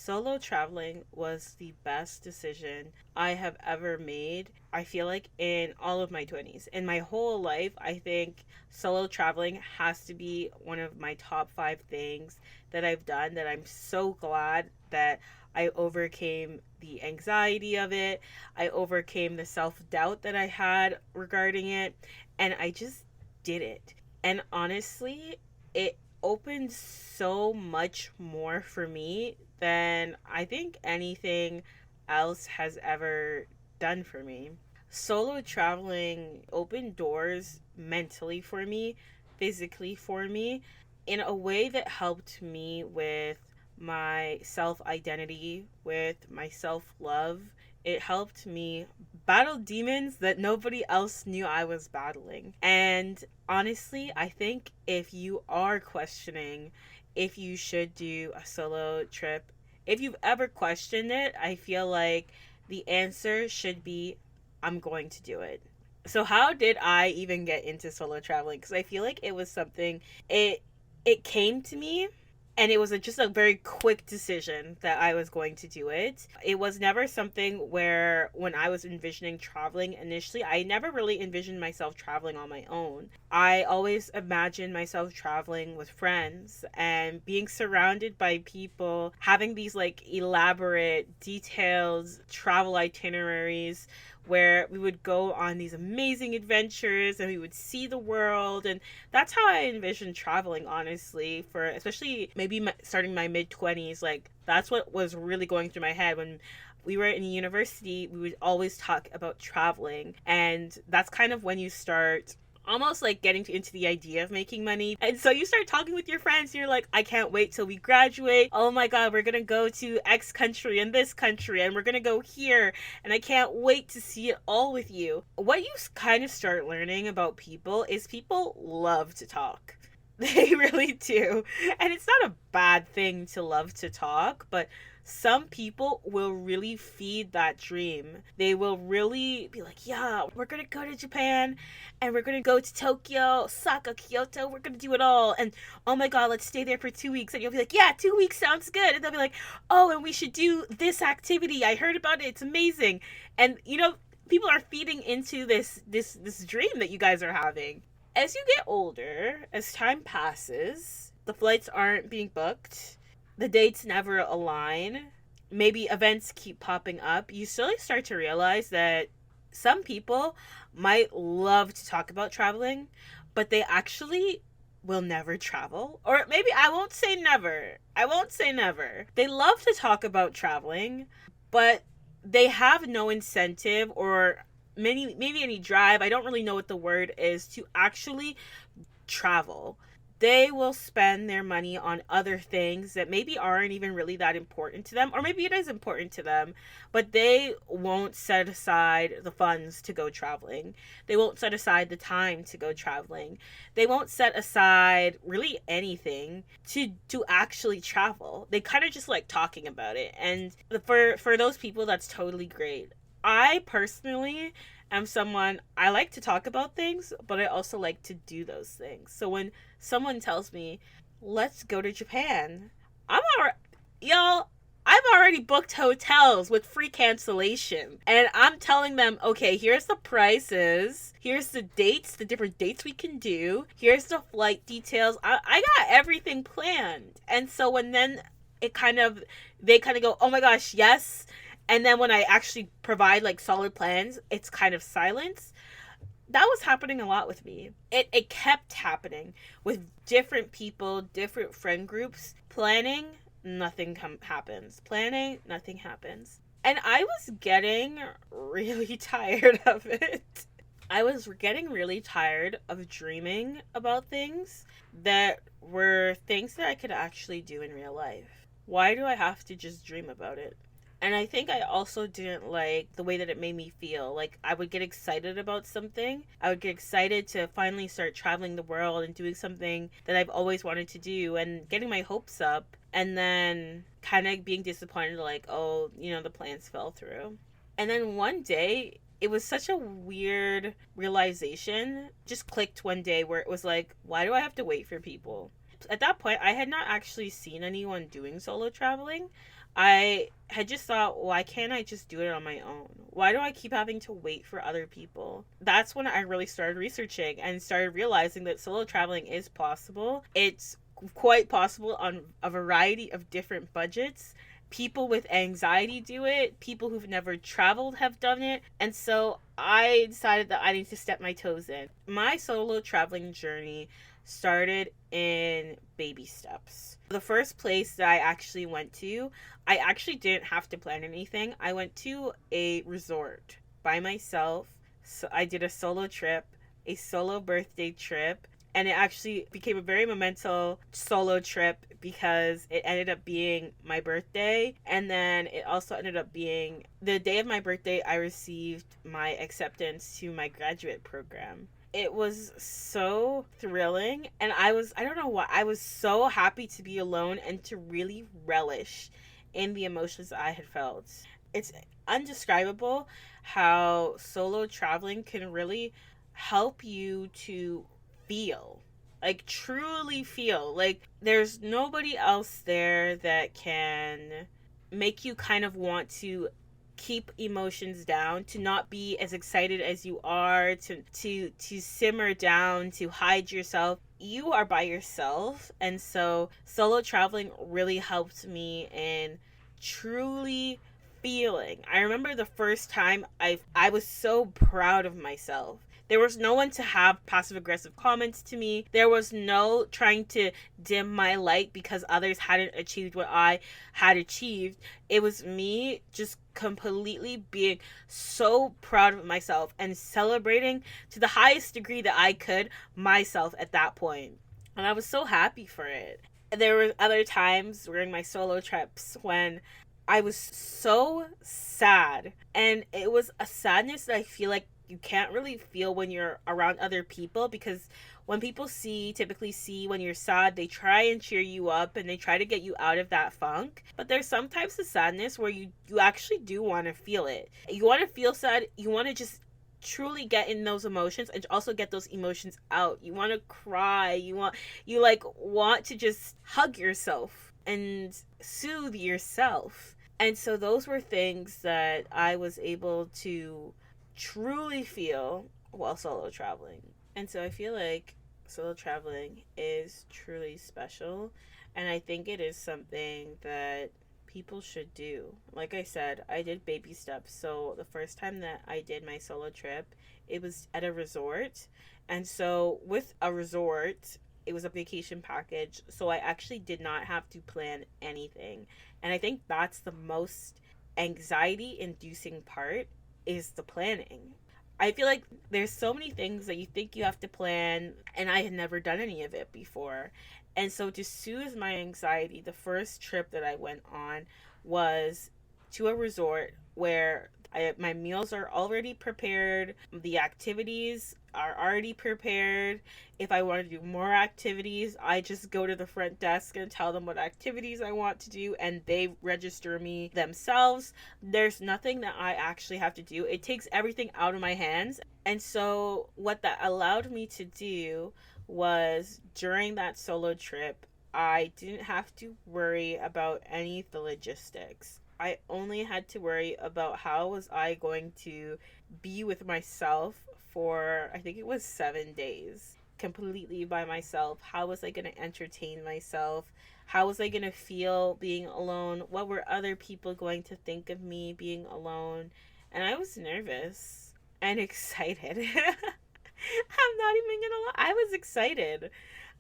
Solo traveling was the best decision I have ever made. I feel like in all of my 20s. In my whole life, I think solo traveling has to be one of my top 5 things that I've done that I'm so glad that I overcame the anxiety of it. I overcame the self doubt that I had regarding it. And I just did it. And honestly, it opened so much more for me than I think anything else has ever done for me. Solo traveling opened doors mentally for me, physically for me, in a way that helped me with my self identity, with my self love. It helped me battle demons that nobody else knew I was battling. And honestly, I think if you are questioning if you should do a solo trip, if you've ever questioned it, I feel like the answer should be I'm going to do it. So how did I even get into solo traveling? Because I feel like it was something it it came to me, and it was just a very quick decision that I was going to do it. It was never something where, when I was envisioning traveling initially, I never really envisioned myself traveling on my own. I always imagined myself traveling with friends and being surrounded by people, having these like elaborate, detailed travel itineraries where we would go on these amazing adventures and we would see the world. And that's how I envisioned traveling, honestly, for especially maybe starting my mid 20s. Like, that's what was really going through my head when we were in university. We would always talk about traveling, and that's kind of when you start almost like getting into the idea of making money. And so you start talking with your friends and you're like, I can't wait till we graduate. Oh my god, we're gonna go to X country and this country and we're gonna go here, and I can't wait to see it all with you. What you kind of start learning about people is people love to talk. They really do. And it's not a bad thing to love to talk, but some people will really feed that dream. They will really be like, yeah, we're gonna go to Japan and we're gonna go to Tokyo, Osaka, Kyoto, we're gonna do it all. And oh my god, let's stay there for 2 weeks. And you'll be like, yeah, 2 weeks sounds good. And they'll be like, oh, and we should do this activity. I heard about it, it's amazing. And people are feeding into this dream that you guys are having. As you get older, as time passes, the flights aren't being booked, the dates never align, maybe events keep popping up, you slowly start to realize that some people might love to talk about traveling, but they actually will never travel. Or maybe I won't say never. I won't say never. They love to talk about traveling, but they have no incentive or maybe any drive, I don't really know what the word is, to actually travel. They will spend their money on other things that maybe aren't even really that important to them, or maybe it is important to them, but they won't set aside the funds to go traveling. They won't set aside the time to go traveling. They won't set aside really anything to actually travel. They kind of just like talking about it. And for those people, that's totally great. I personally am someone, I like to talk about things, but I also like to do those things. So when someone tells me, let's go to Japan, I'm already, y'all, I've already booked hotels with free cancellation. And I'm telling them, okay, here's the prices, here's the dates, the different dates we can do, here's the flight details. I got everything planned. And so when then they kind of go, oh my gosh, yes. And then when I actually provide like solid plans, it's kind of silence. That was happening a lot with me. It kept happening with different people, different friend groups. Planning, nothing happens. Planning, nothing happens. And I was getting really tired of it. I was getting really tired of dreaming about things that were things that I could actually do in real life. Why do I have to just dream about it? And I think I also didn't like the way that it made me feel. Like, I would get excited about something. I would get excited to finally start traveling the world and doing something that I've always wanted to do and getting my hopes up. And then kind of being disappointed, like, oh, the plans fell through. And then one day, it was such a weird realization. Just clicked one day where it was like, why do I have to wait for people? At that point, I had not actually seen anyone doing solo traveling. I had just thought, why can't I just do it on my own? Why do I keep having to wait for other people? That's when I really started researching and started realizing that solo traveling is possible. It's quite possible on a variety of different budgets. People with anxiety do it. People who've never traveled have done it. And so I decided that I need to step my toes in. My solo traveling journey started in baby steps. The first place that I actually went to, I actually didn't have to plan anything. I went to a resort by myself. So I did a solo trip, a solo birthday trip, and it actually became a very monumental solo trip because it ended up being my birthday, and then it also ended up being the day of my birthday. I received my acceptance to my graduate program. It was so thrilling, and I don't know why, I was so happy to be alone and to really relish in the emotions I had felt. It's undescribable how solo traveling can really help you to feel, like truly feel like there's nobody else there that can make you kind of want to keep emotions down, to not be as excited as you are, to simmer down, to hide yourself. You are by yourself. And so solo traveling really helped me in truly feeling. I remember the first time I was so proud of myself. There was no one to have passive aggressive comments to me. There was no trying to dim my light because others hadn't achieved what I had achieved. It was me just completely being so proud of myself and celebrating to the highest degree that I could myself at that point. And I was so happy for it. There were other times during my solo trips when I was so sad, and it was a sadness that I feel like you can't really feel when you're around other people, because when people typically see when you're sad, they try and cheer you up and they try to get you out of that funk. But there's some types of sadness where you actually do want to feel it. You want to feel sad, you want to just truly get in those emotions and also get those emotions out. You want to cry, you want to just hug yourself and soothe yourself. And so those were things that I was able to truly feel while solo traveling. And so I feel like solo traveling is truly special, and I think it is something that people should do. Like I said, I did baby steps. So the first time that I did my solo trip, it was at a resort. And so with a resort, it was a vacation package. So I actually did not have to plan anything. And I think that's the most anxiety inducing part, is the planning. I feel like there's so many things that you think you have to plan, and I had never done any of it before. And so to soothe my anxiety, the first trip that I went on was to a resort where my meals are already prepared, the activities are already prepared. If I want to do more activities, I just go to the front desk and tell them what activities I want to do, and they register me themselves. There's nothing that I actually have to do. It takes everything out of my hands. And so what that allowed me to do was, during that solo trip, I didn't have to worry about any of the logistics. I only had to worry about how was I going to be with myself for, I think it was 7 days, completely by myself. How was I going to entertain myself? How was I going to feel being alone? What were other people going to think of me being alone? And I was nervous and excited. I'm not even gonna lie. I was excited.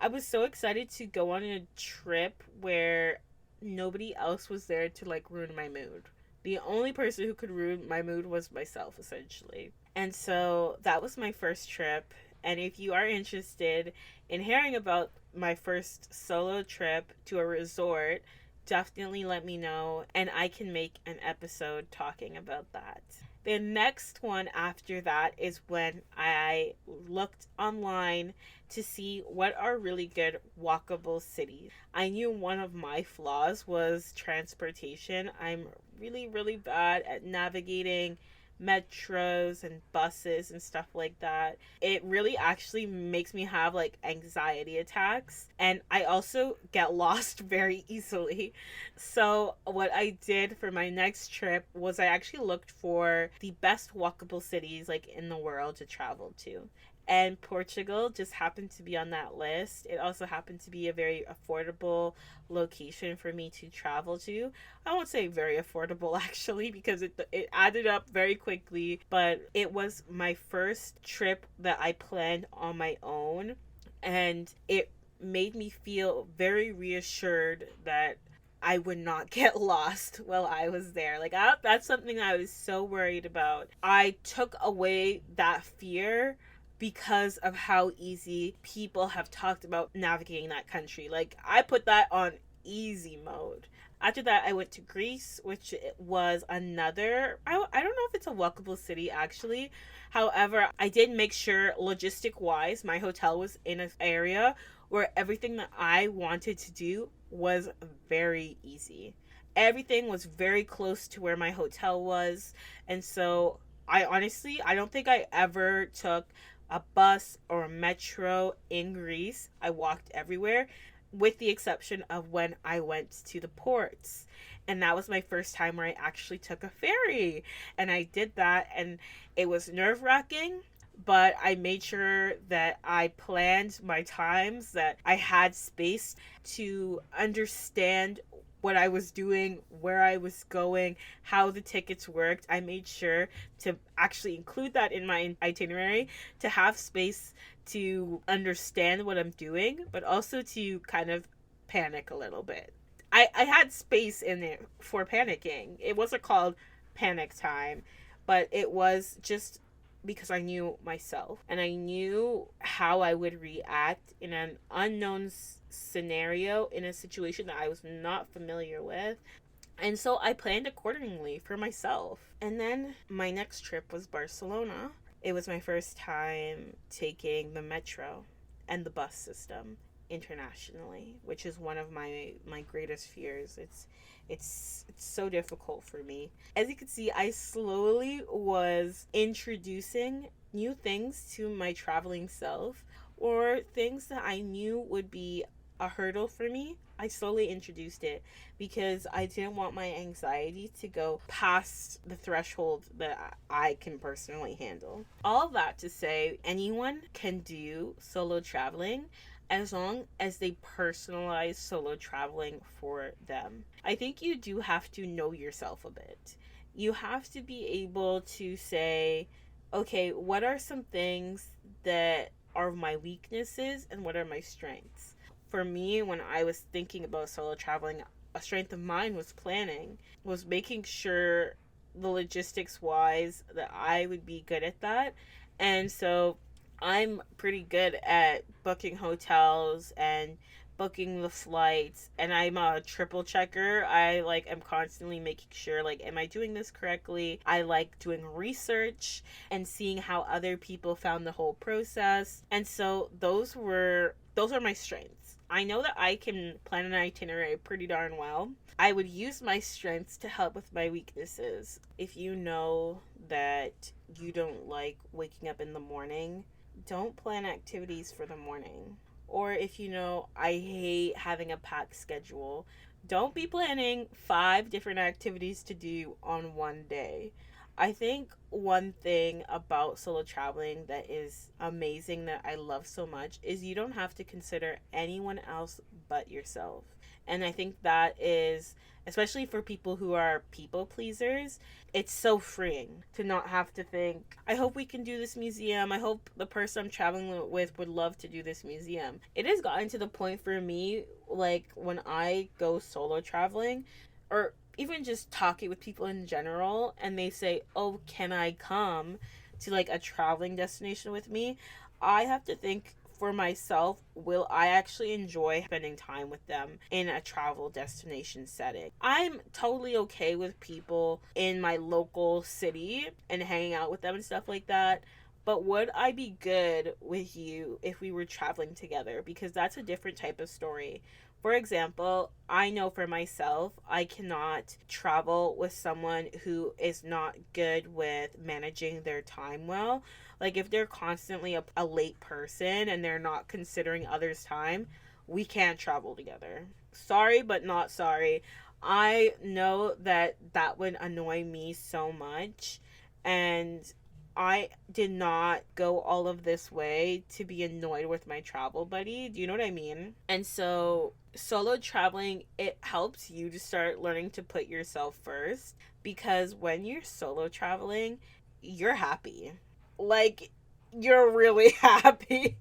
I was so excited to go on a trip where nobody else was there to like ruin my mood. The only person who could ruin my mood was myself, essentially. And so that was my first trip. And if you are interested in hearing about my first solo trip to a resort, definitely let me know, and I can make an episode talking about that. The next one after that is when I looked online to see what are really good walkable cities. I knew one of my flaws was transportation. I'm really, really bad at navigating metros and buses and stuff like that, it really actually makes me have like anxiety attacks. And I also get lost very easily. So, what I did for my next trip was I actually looked for the best walkable cities like in the world to travel to. And Portugal just happened to be on that list. It also happened to be a very affordable location for me to travel to. I won't say very affordable actually, because it added up very quickly, but it was my first trip that I planned on my own, and it made me feel very reassured that I would not get lost while I was there. Like, that's something I was so worried about. I took away that fear because of how easy people have talked about navigating that country. Like, I put that on easy mode. After that, I went to Greece, which was another, I don't know if it's a walkable city actually. However, I did make sure logistic wise, my hotel was in an area where everything that I wanted to do was very easy. Everything was very close to where my hotel was. And so I don't think I ever took a bus or a metro in Greece. I walked everywhere with the exception of when I went to the ports. And that was my first time where I actually took a ferry. And I did that, and it was nerve wracking, but I made sure that I planned my times, that I had space to understand what I was doing, where I was going, how the tickets worked. I made sure to actually include that in my itinerary, to have space to understand what I'm doing, but also to kind of panic a little bit. I had space in there for panicking. It wasn't called panic time, but it was just because I knew myself and I knew how I would react in an unknown scenario, in a situation that I was not familiar with. And so I planned accordingly for myself. And then my next trip was Barcelona. It was my first time taking the metro and the bus system internationally, which is one of my greatest fears. It's so difficult for me. As you can see, I slowly was introducing new things to my traveling self, or things that I knew would be a hurdle for me. I slowly introduced it because I didn't want my anxiety to go past the threshold that I can personally handle. All that to say, anyone can do solo traveling as long as they personalize solo traveling for them. I think you do have to know yourself a bit. You have to be able to say, okay, what are some things that are my weaknesses and what are my strengths? For me, when I was thinking about solo traveling, a strength of mine was planning, was making sure the logistics wise that I would be good at that. And so I'm pretty good at booking hotels and booking the flights, and I'm a triple checker. I like am constantly making sure, like, am I doing this correctly? I like doing research and seeing how other people found the whole process. And so those are my strengths. I know that I can plan an itinerary pretty darn well. I would use my strengths to help with my weaknesses. If you know that you don't like waking up in the morning, don't plan activities for the morning. Or if you know I hate having a packed schedule, don't be planning 5 different activities to do on one day. I think one thing about solo traveling that is amazing, that I love so much, is you don't have to consider anyone else but yourself. And I think that is, especially for people who are people pleasers, it's so freeing to not have to think, I hope we can do this museum. I hope the person I'm traveling with would love to do this museum. It has gotten to the point for me, like when I go solo traveling, or even just talking with people in general, and they say, oh, can I come to like a traveling destination with me? I have to think for myself, will I actually enjoy spending time with them in a travel destination setting? I'm totally okay with people in my local city and hanging out with them and stuff like that. But would I be good with you if we were traveling together? Because that's a different type of story. For example, I know for myself, I cannot travel with someone who is not good with managing their time well. Like, if they're constantly a late person and they're not considering others' time, we can't travel together. Sorry, but not sorry. I know that that would annoy me so much. And I did not go all of this way to be annoyed with my travel buddy. Do you know what I mean? And so, solo traveling, it helps you to start learning to put yourself first, because when you're solo traveling, you're happy. Like, you're really happy.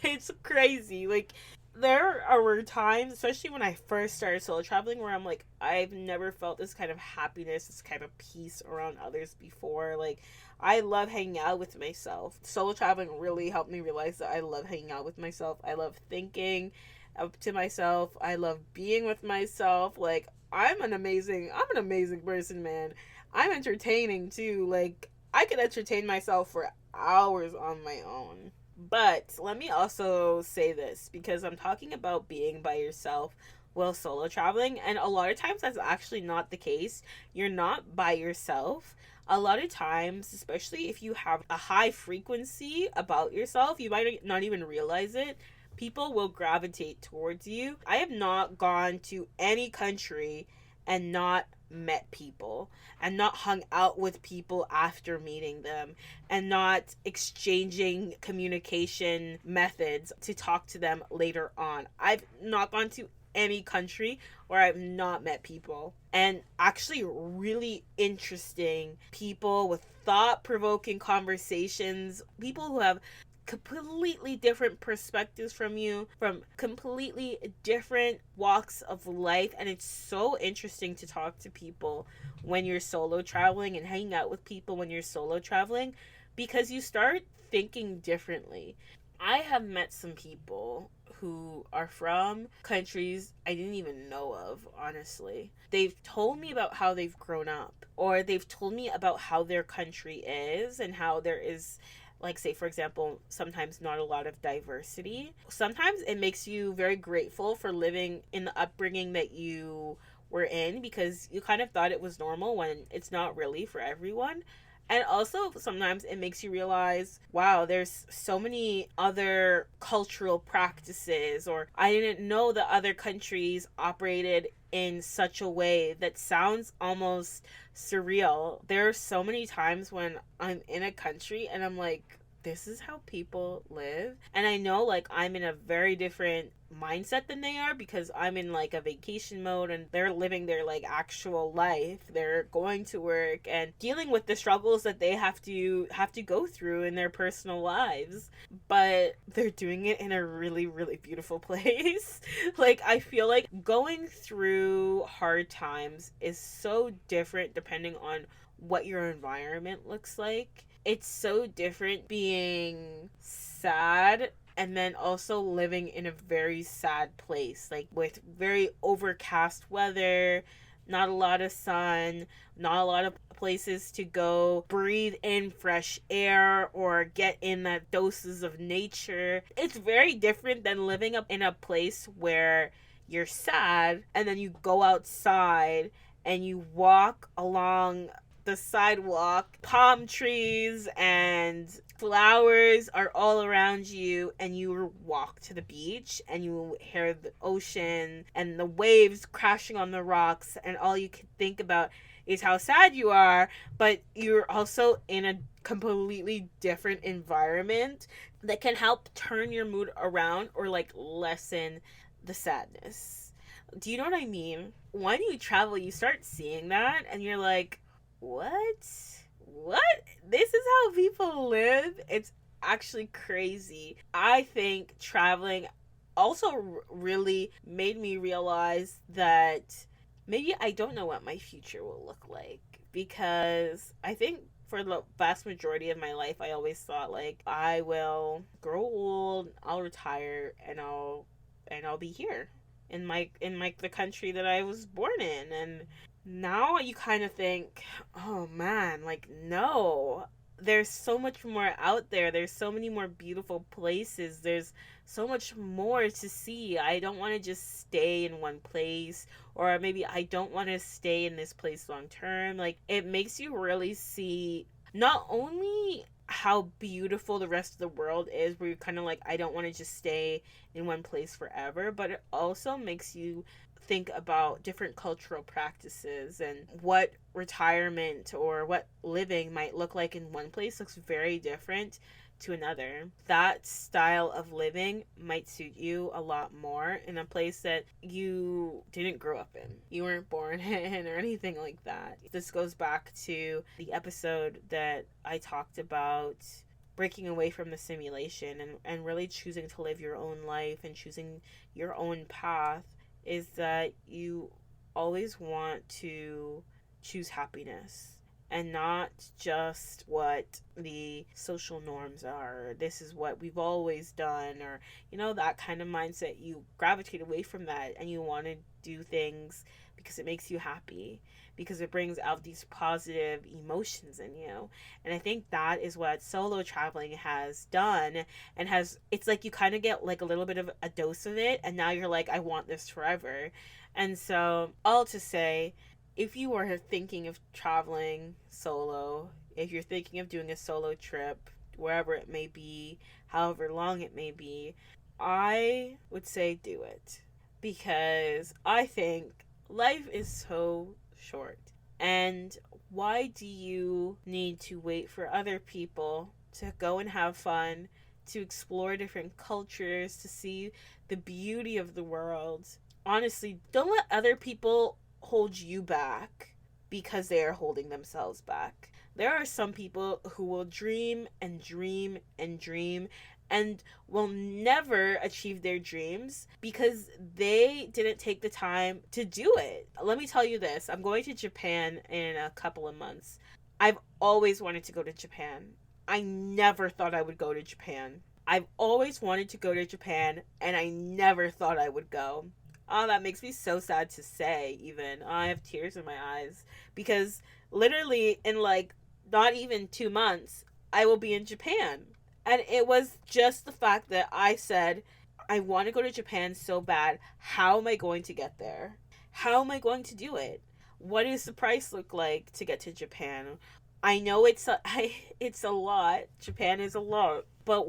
It's crazy. Like, there are times, especially when I first started solo traveling, where I'm like, I've never felt this kind of happiness, this kind of peace around others before. Like, I love hanging out with myself. Solo traveling really helped me realize that I love hanging out with myself. I love thinking up to myself. I love being with myself. Like, I'm an amazing person, man. I'm entertaining too. Like, I could entertain myself for hours on my own. But let me also say this, because I'm talking about being by yourself while solo traveling, and a lot of times that's actually not the case. You're not by yourself. A lot of times, especially if you have a high frequency about yourself, you might not even realize it. People will gravitate towards you. I have not gone to any country and not met people and not hung out with people after meeting them and not exchanging communication methods to talk to them later on. I've not gone to any country where I've not met people, and actually really interesting people with thought-provoking conversations, people who have completely different perspectives from you, from completely different walks of life. And it's so interesting to talk to people when you're solo traveling and hanging out with people when you're solo traveling, because you start thinking differently. I have met some people who are from countries I didn't even know of, honestly. They've told me about how they've grown up, or they've told me about how their country is and how there is, like, say for example, sometimes not a lot of diversity. Sometimes it makes you very grateful for living in the upbringing that you were in, because you kind of thought it was normal when it's not really for everyone. And also sometimes it makes you realize, wow, there's so many other cultural practices, or I didn't know that other countries operated in such a way that sounds almost surreal. There are so many times when I'm in a country and I'm like, this is how people live. And I know, like, I'm in a very different mindset than they are, because I'm in like a vacation mode and they're living their like actual life. They're going to work and dealing with the struggles that they have to go through in their personal lives, but they're doing it in a really, really beautiful place. Like, I feel like going through hard times is so different depending on what your environment looks like. It's so different being sad and then also living in a very sad place, like with very overcast weather, not a lot of sun, not a lot of places to go breathe in fresh air or get in that doses of nature. It's very different than living up in a place where you're sad and then you go outside and you walk along the sidewalk, palm trees and flowers are all around you, and you walk to the beach and you hear the ocean and the waves crashing on the rocks, and all you can think about is how sad you are, but you're also in a completely different environment that can help turn your mood around or like lessen the sadness. Do you know what I mean? When you travel, you start seeing that and you're like, what? This is how people live? It's actually crazy. I think traveling also really made me realize that maybe I don't know what my future will look like, because I think for the vast majority of my life I always thought like I will grow old, I'll retire, and I'll be here in my the country that I was born in. And now you kind of think, oh man, like, no, there's so much more out there. There's so many more beautiful places. There's so much more to see. I don't want to just stay in one place, or maybe I don't want to stay in this place long term. Like, it makes you really see not only how beautiful the rest of the world is, where you're kind of like, I don't want to just stay in one place forever, but it also makes you think about different cultural practices and what retirement or what living might look like in one place looks very different to another. That style of living might suit you a lot more in a place that you didn't grow up in. You weren't born in or anything like that. This goes back to the episode that I talked about breaking away from the simulation and really choosing to live your own life and choosing your own path, is that you always want to choose happiness and not just what the social norms are. This is what we've always done, or, that kind of mindset. You gravitate away from that and you want to do things because it makes you happy, because it brings out these positive emotions in you. And I think that is what solo traveling has done, and it's like you kind of get like a little bit of a dose of it, and now you're like, I want this forever. And so, all to say, if you are thinking of traveling solo, if you're thinking of doing a solo trip, wherever it may be, however long it may be, I would say do it. Because I think life is so short. And why do you need to wait for other people to go and have fun, to explore different cultures, to see the beauty of the world? Honestly, don't let other people hold you back because they are holding themselves back. There are some people who will dream and dream and dream and will never achieve their dreams because they didn't take the time to do it. Let me tell you this. I'm going to Japan in a couple of months. I've always wanted to go to Japan. I never thought I would go to Japan. I've always wanted to go to Japan, and I never thought I would go. Oh, that makes me so sad to say, even. Oh, I have tears in my eyes. Because literally, in like not even 2 months, I will be in Japan. And it was just the fact that I said, I want to go to Japan so bad. How am I going to get there? How am I going to do it? What does the price look like to get to Japan? I know it's a lot. Japan is a lot. But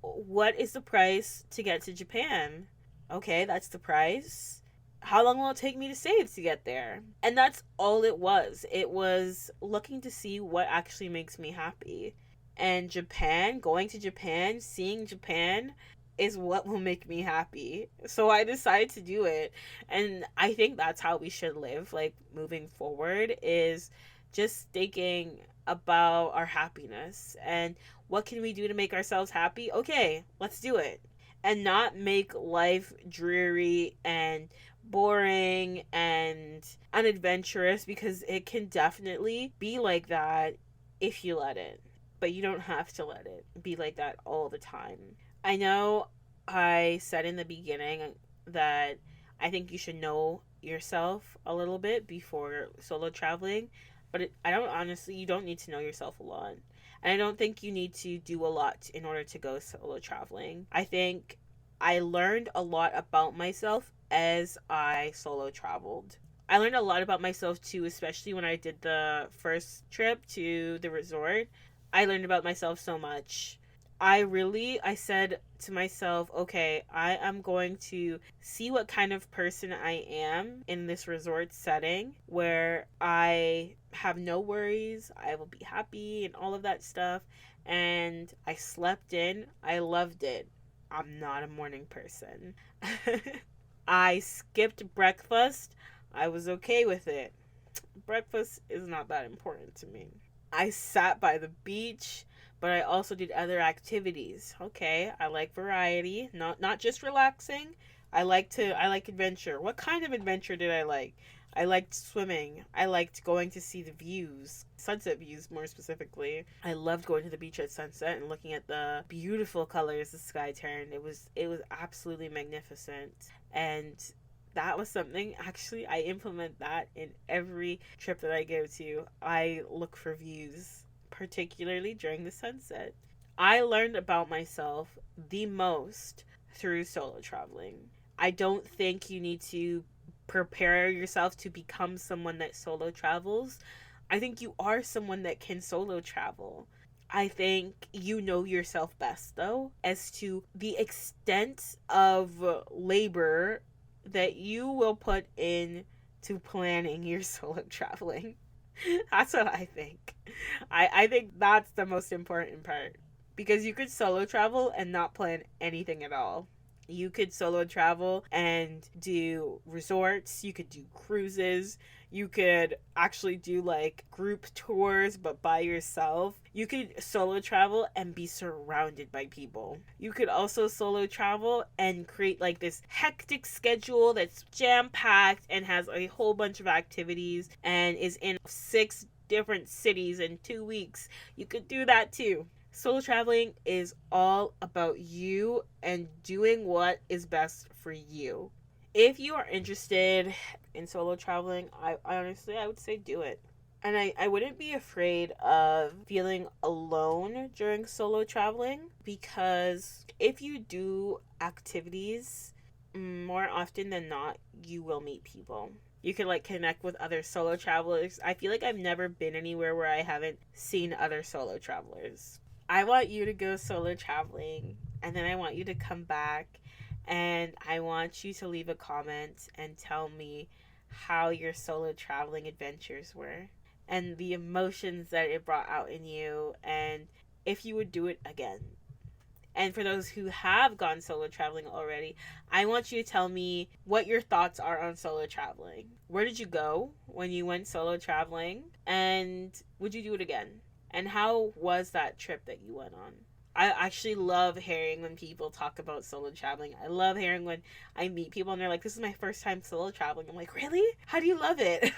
what is the price to get to Japan? Okay, that's the price. How long will it take me to save to get there? And that's all it was. It was looking to see what actually makes me happy. And Japan, going to Japan, seeing Japan is what will make me happy. So I decided to do it. And I think that's how we should live, like, moving forward, is just thinking about our happiness and what can we do to make ourselves happy? Okay, let's do it. And not make life dreary and boring and unadventurous, because it can definitely be like that if you let it. But you don't have to let it be like that all the time. I know I said in the beginning that I think you should know yourself a little bit before solo traveling, but you don't need to know yourself a lot. And I don't think you need to do a lot in order to go solo traveling. I think I learned a lot about myself as I solo traveled. I learned a lot about myself too, especially when I did the first trip to the resort. I learned about myself so much. I said to myself, okay, I am going to see what kind of person I am in this resort setting where I have no worries, I will be happy and all of that stuff. And I slept in. I loved it. I'm not a morning person. I skipped breakfast. I was okay with it. Breakfast is not that important to me. I sat by the beach, but I also did other activities. Okay, I like variety, not just relaxing. I like adventure. What kind of adventure did I like? I liked swimming. I liked going to see the views, sunset views more specifically. I loved going to the beach at sunset and looking at the beautiful colors the sky turned. It was absolutely magnificent. And that was something, actually, I implement that in every trip that I go to. I look for views particularly during the sunset. I learned about myself the most through solo traveling. I don't think you need to prepare yourself to become someone that solo travels. I think you are someone that can solo travel. I think you know yourself best, though, as to the extent of labor that you will put in to planning your solo traveling. That's what I think. I think that's the most important part. Because you could solo travel and not plan anything at all. You could solo travel and do resorts, you could do cruises, you could actually do like group tours but by yourself. You could solo travel and be surrounded by people. You could also solo travel and create like this hectic schedule that's jam-packed and has a whole bunch of activities and is in 6 different cities in 2 weeks. You could do that too. Solo traveling is all about you and doing what is best for you. If you are interested in solo traveling, I honestly, I would say do it. And I wouldn't be afraid of feeling alone during solo traveling, because if you do activities, more often than not, you will meet people. You can like connect with other solo travelers. I feel like I've never been anywhere where I haven't seen other solo travelers. I want you to go solo traveling, and then I want you to come back, and I want you to leave a comment and tell me how your solo traveling adventures were and the emotions that it brought out in you, and if you would do it again. And for those who have gone solo traveling already, I want you to tell me what your thoughts are on solo traveling. Where did you go when you went solo traveling? And would you do it again? And how was that trip that you went on? I actually love hearing when people talk about solo traveling. I love hearing when I meet people and they're like, this is my first time solo traveling. I'm like, really? How do you love it?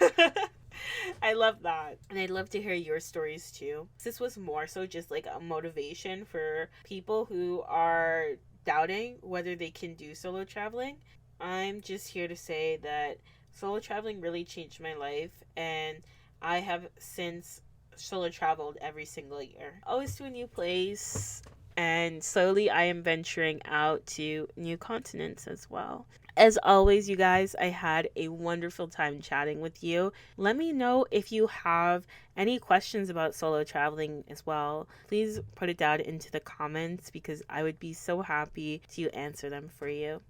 I love that. And I'd love to hear your stories too. This was more so just like a motivation for people who are doubting whether they can do solo traveling. I'm just here to say that solo traveling really changed my life, and I have since solo traveled every single year. Always to a new place, and slowly I am venturing out to new continents as well. As always, you guys, I had a wonderful time chatting with you. Let me know if you have any questions about solo traveling as well. Please put it down into the comments because I would be so happy to answer them for you.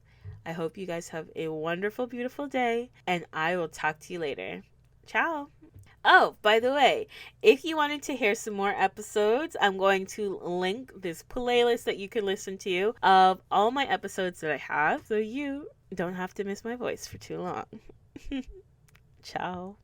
I hope you guys have a wonderful, beautiful day, and I will talk to you later. Ciao! Oh, by the way, if you wanted to hear some more episodes, I'm going to link this playlist that you can listen to of all my episodes that I have, so you don't have to miss my voice for too long. Ciao.